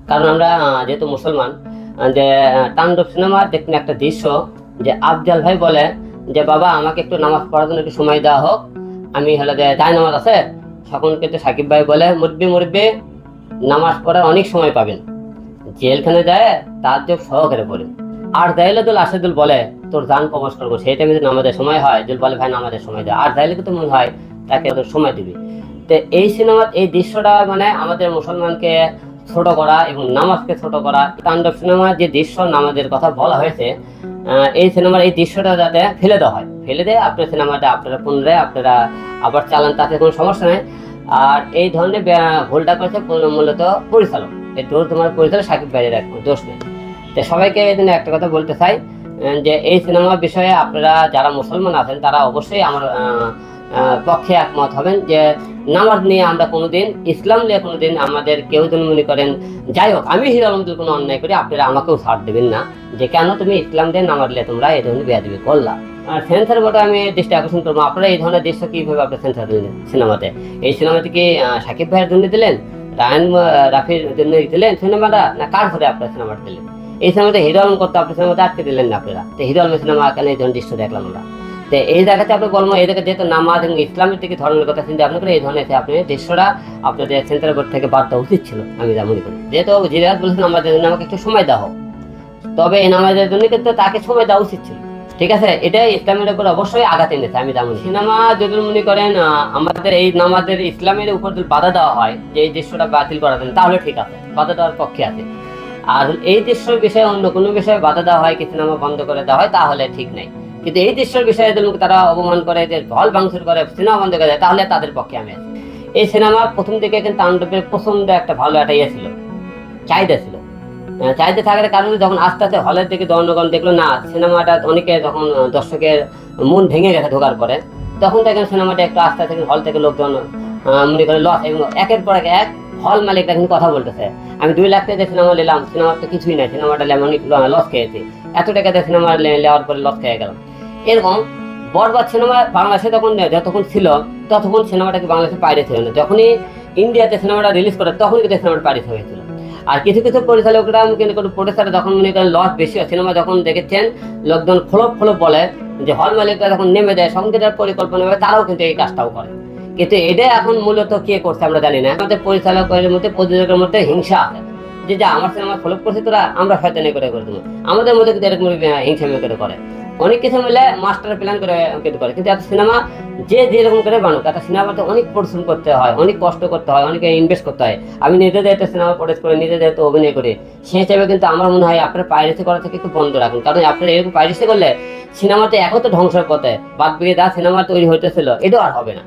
কারণ আমরা যেহেতু মুসলমান, যে তাণ্ডব সিনেমার দেখুন একটা দৃশ্য, যে আফজাল ভাই বলে যে বাবা আমাকে একটু নামাজ পড়ার জন্য একটু সময় দেওয়া হোক, আমি হলে তাই নামাজ আছে। তখন কিন্তু সাকিব ভাই বলে মুরব্বি নামাজ পড়ার অনেক সময় পাবেন, জেলখানে যায় তার যোগ সহকারে পড়েন। আর জাহিলাদুল আসাদুল বলে তোর জান কবজ করবো, সেই টাইমে যদি নামাজের সময় হয় জুল বলে ভাই নামাজের সময় দেয়, আর জাহিলাকে তো মনে হয় তাকে সময় দিবি। তো এই সিনেমার এই দৃশ্যটা মানে আমাদের মুসলমানকে ছোট করা এবং নামাজকে ছোট করা। তাণ্ডব সিনেমার যে দৃশ্য নামাজের কথা বলা হয়েছে, এই সিনেমার এই দৃশ্যটা যাতে ফেলে দেওয়া হয়, ফেলে দিয়ে আপনার সিনেমাটা আপনারা পুনরায় আপনারা আবার চালান, তাতে কোনো সমস্যা নেই। আর এই ধরনের ভুলটা করেছে মূলত পরিচালক, এই দোষ তোমার পরিচালক সাকিব ভাইয়ের দোষ নেই। তো সবাইকে এই জন্য একটা কথা বলতে চাই, যে এই সিনেমার বিষয়ে আপনারা যারা মুসলমান আছেন তারা অবশ্যই আমার পক্ষে একমত হবেন, যে নামাজ নিয়ে আমরা কোনোদিন, ইসলাম নিয়ে কোনোদিন আমাদের কেউ যদি মনে করেন, যাই হোক আমি হিরো আলম কোনো অন্যায় করি, আপনারা আমাকেও ছাড় দেবেন না যে কেন তুমি ইসলাম দিয়ে নামাজ নিয়ে তোমরা এই ধরনের বেয়াদবি করলা। আর সেন্সার বোর্ডে আমি দৃষ্টি আকর্ষণ করবো, আপনারা এই ধরনের দৃশ্য কিভাবে আপনার সেন্সার দিলেন সিনেমাতে? এই সিনেমাতে কি সাকিব ভাইয়ের জন্য দিলেন, রায়ন রাফির জন্য দিলেন সিনেমাটা, না কার ধরে আপনার সিনেমাটা দিলেন? এই সিনেমাতে হিরো আলম করতে আপনার সিনেমাতে আটকে দিলেন না আপনারা, তো হিরো আলমের সিনেমা কেন এই ধরনের দৃশ্য দেখলাম আমরা? তো এই জায়গাতে আপনি বলবো, এই জায়গায় যেহেতু নামাজ এবং ইসলামের দিকে ধরনের কথা চিন্তা আপনি করে এই ধরনের আপনি দৃশ্যটা আপনাদের সেন্টার বোর্ড থেকে বাদ দেওয়া উচিত ছিল, আমি যা মনে করি। যেহেতু জিরাজ বলেছেন আমাদের জন্য আমাকে একটু সময় দেওয়া হোক, তবে এই নামাজের জন্য কিন্তু তাকে সময় দেওয়া উচিত ছিল। ঠিক আছে, এটাই ইসলামের উপর অবশ্যই আঘাত এনেছে, আমি যেমন সিনেমা যদি মনে করেন আমাদের এই নামাজের ইসলামের উপর যদি বাধা দেওয়া হয় যে এই দৃশ্যটা বাতিল করা যায়, তাহলে ঠিক আছে, বাধা দেওয়ার পক্ষে আছে। আর এই দৃশ্যের বিষয়ে অন্য কোনো বিষয়ে বাধা দেওয়া হয় কি সিনেমা বন্ধ করে দেওয়া হয়, তাহলে ঠিক নাই। কিন্তু এই দৃশ্যের বিষয়ে তারা অপমান করে, যে হল ভাঙচুর করে, সিনেমা বন্ধ করে দেয়, তাহলে তাদের পক্ষে আমি আছি। এই সিনেমা প্রথম দিকে কিন্তু তাণ্ডবের পছন্দ একটা ভালো একটা ইয়ে ছিল, চাহিদা ছিল। চাহিদা থাকার কারণে যখন আস্তে আস্তে হলের দিকে জনগণ দেখলো না সিনেমাটা, অনেকে যখন দর্শকের মন ভেঙে গেছে ঢোকার পরে, তখন দেখেন সিনেমাটা একটু আস্তে আস্তে হল থেকে লোকজন মনে করে লস, এবং একের পর এক হল মালিকরা কিন্তু কথা বলতেছে আমি 2 লাখ টাকা সিনেমা নিলাম, সিনেমার তো কিছুই নাই, সিনেমাটা অনেক লস খেয়েছি, এত টাকা দিয়ে সিনেমা নেওয়ার পরে লস খেয়ে গেলাম। এরকম বরবাদ সিনেমা বাংলাদেশে যতক্ষণ ছিল ততক্ষণ সিনেমাটা কি বাংলাদেশে পাইরেট ছিল না, যখনই ইন্ডিয়াতে সিনেমাটা রিলিজ করে তখন কিন্তু সিনেমাটা পাইরেট হয়েছিল। আর কিছু কিছু পরিচালকরা কিন্তু প্রডিউসার যখন মনে করেন লস বেশি হয়, সিনেমা যখন দেখেছেন লোকজন খোলপ বলে, যে হল মালিকরা যখন নেমে দেয় সংগীতের পরিকল্পনা হবে, তারাও কিন্তু এই কাজটাও করে। কিন্তু এটা এখন মূলত কে করছে আমরা জানি না, আমাদের পরিচালকের মধ্যে প্রযোজকের মধ্যে হিংসা আছে, যে যা আমার সিনেমা ফলপ করছে তোরা, আমরা শয়তানি করে দেবো, আমাদের মধ্যে কিন্তু এরকম হিংসা করে অনেক কিছু মিলে মাস্টার প্ল্যান করে কিন্তু করে। কিন্তু এত সিনেমা যে যেরকম করে বানুক, একটা সিনেমাতে অনেক পরিশ্রম করতে হয়, অনেক কষ্ট করতে হয়, অনেক ইনভেস্ট করতে হয়। আমি নিজেদের একটা সিনেমা প্রডিউস করে নিজেদের একটা অভিনয় করি, সেই হিসাবে কিন্তু আমার মনে হয় আপনার পাইরেসি করা থেকে একটু বন্ধ রাখুন। কারণ আপনার এরকম পাইরেসি করলে সিনেমাতে একও তো ধ্বংসের পথে, বাদ বিয়ে যা সিনেমা তৈরি হইতেছিল এটাও আর হবে না।